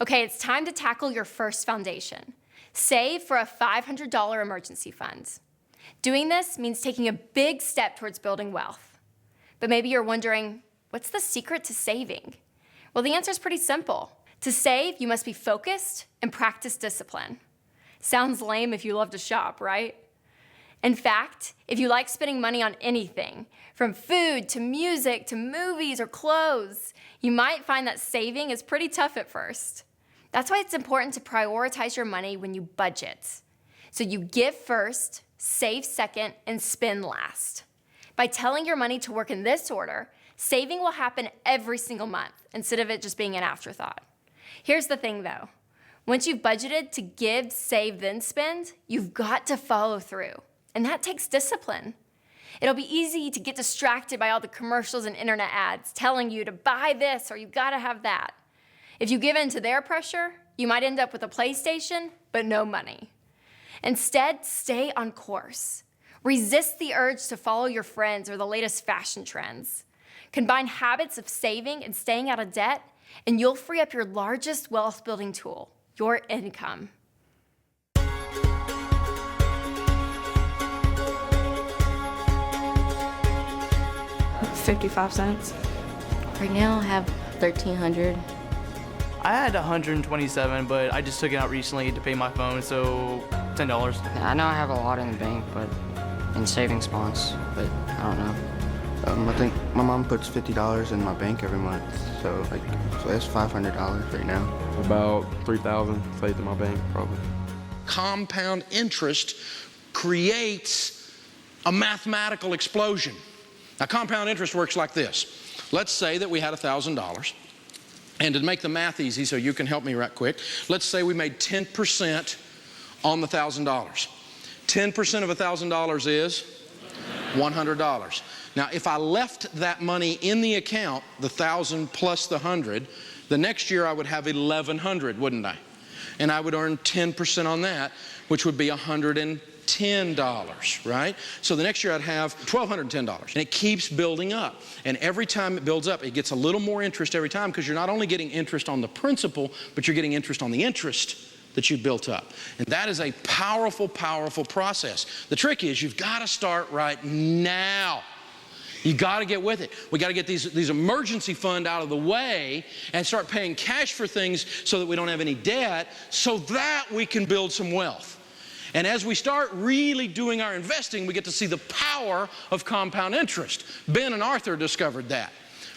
Okay, it's time to tackle your first foundation. Save for a $500 emergency fund. Doing this means taking a big step towards building wealth. But maybe you're wondering, what's the secret to saving? Well, the answer is pretty simple. To save, you must be focused and practice discipline. Sounds lame if you love to shop, right? In fact, if you like spending money on anything, from food to music to movies or clothes, you might find that saving is pretty tough at first. That's why it's important to prioritize your money when you budget. So you give first, save second, and spend last. By telling your money to work in this order, saving will happen every single month instead of it just being an afterthought. Here's the thing though. Once you've budgeted to give, save, then spend, you've got to follow through. And that takes discipline. It'll be easy to get distracted by all the commercials and internet ads telling you to buy this or you gotta have that. If you give in to their pressure, you might end up with a PlayStation, but no money. Instead, stay on course. Resist the urge to follow your friends or the latest fashion trends. Combine habits of saving and staying out of debt, and you'll free up your largest wealth building tool, your income. 55 cents. Right now I have $1,300. I had 127, but I just took it out recently to pay my phone, so $10. I know I have a lot in the bank, but in savings bonds, but I don't know. I think my mom puts $50 in my bank every month, so that's $500 right now. About 3,000 saved in my bank, probably. Compound interest creates a mathematical explosion. Now, compound interest works like this. Let's say that we had $1,000, and to make the math easy, so you can help me right quick, let's say we made 10% on the $1,000. 10% of $1,000 is $100. Now, if I left that money in the account, the 1,000 plus the 100, the next year I would have 1,100, wouldn't I? And I would earn 10% on that, which would be $110, right? So the next year I'd have $1,210, and it keeps building up. And every time it builds up, it gets a little more interest every time, because you're not only getting interest on the principal, but you're getting interest on the interest that you've built up. And that is a powerful, powerful process. The trick is you've got to start right now. You got to get with it. We got to get these emergency fund out of the way and start paying cash for things so that we don't have any debt, so that we can build some wealth. And as we start really doing our investing, we get to see the power of compound interest. Ben and Arthur discovered that.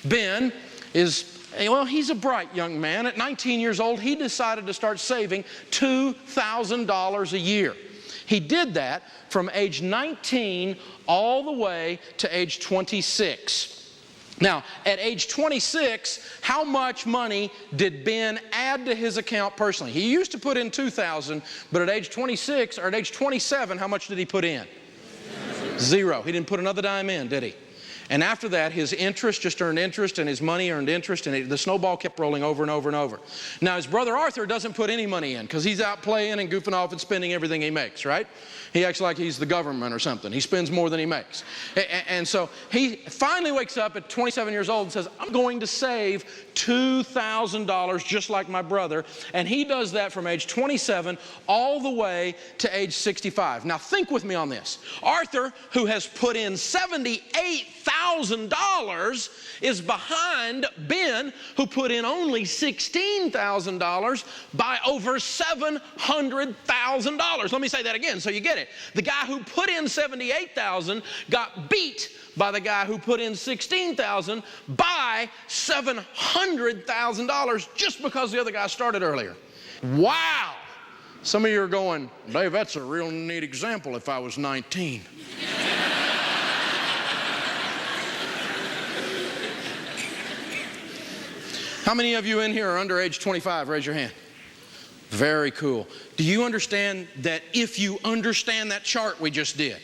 Ben is, well, he's a bright young man. At 19 years old, he decided to start saving $2,000 a year. He did that from age 19 all the way to age 26. Now, at age 26, how much money did Ben add to his account personally? He used to put in $2,000, but at age 26 or at age 27, how much did he put in? Zero. He didn't put another dime in, did he? And after that, his interest just earned interest, and his money earned interest, and the snowball kept rolling over and over and over. Now, his brother Arthur doesn't put any money in, because he's out playing and goofing off and spending everything he makes, right? He acts like he's the government or something. He spends more than he makes. And so he finally wakes up at 27 years old and says, I'm going to save $2,000 just like my brother. And he does that from age 27 all the way to age 65. Now think with me on this. Arthur, who has put in $78,000, is behind Ben, who put in only $16,000 by over $700,000. Let me say that again so you get it. The guy who put in $78,000 got beat by the guy who put in $16,000 by $700,000 just because the other guy started earlier. Wow! Some of you are going, Dave, that's a real neat example if I was 19. How many of you in here are under age 25? Raise your hand. Very cool. Do you understand that if you understand that chart we just did,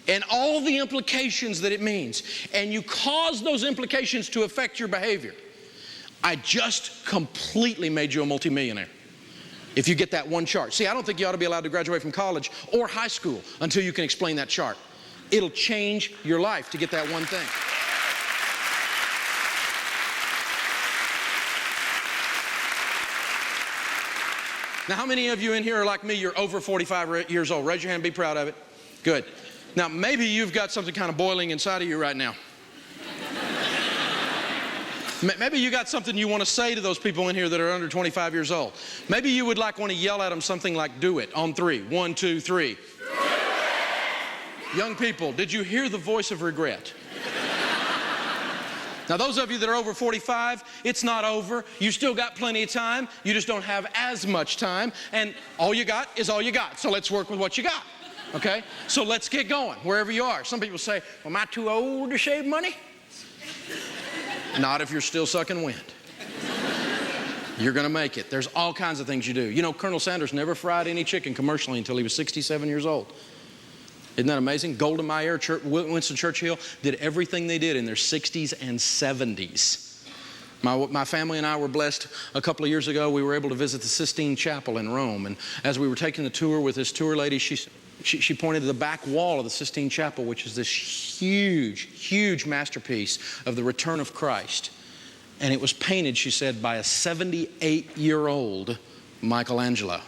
and all the implications that it means, and you cause those implications to affect your behavior, I just completely made you a multimillionaire. If you get that one chart. See, I don't think you ought to be allowed to graduate from college or high school until you can explain that chart. It'll change your life to get that one thing. Now, how many of you in here are like me? You're over 45 years old. Raise your hand, be proud of it. Good. Now, maybe you've got something kind of boiling inside of you right now. Maybe you got something you want to say to those people in here that are under 25 years old. Maybe you would want to yell at them something like, do it, on 3. 1, 2, 3. Young people, did you hear the voice of regret? Now, those of you that are over 45, it's not over. You still got plenty of time. You just don't have as much time. And all you got is all you got. So let's work with what you got, okay? So let's get going, wherever you are. Some people say, well, am I too old to save money? Not if you're still sucking wind. You're going to make it. There's all kinds of things you do. You know, Colonel Sanders never fried any chicken commercially until he was 67 years old. Isn't that amazing? Golda Meir, Winston Churchill did everything they did in their 60s and 70s. My family and I were blessed a couple of years ago. We were able to visit the Sistine Chapel in Rome. And as we were taking the tour with this tour lady, she pointed to the back wall of the Sistine Chapel, which is this huge, huge masterpiece of the return of Christ. And it was painted, she said, by a 78-year-old Michelangelo.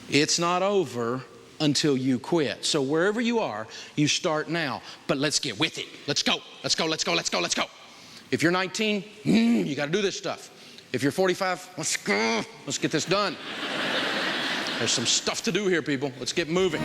It's not over until you quit. So wherever you are, you start now. But let's get with it. Let's go. Let's go. Let's go. Let's go. Let's go. If you're 19, you got to do this stuff. If you're 45, let's go. Let's get this done. There's some stuff to do here, people. Let's get moving.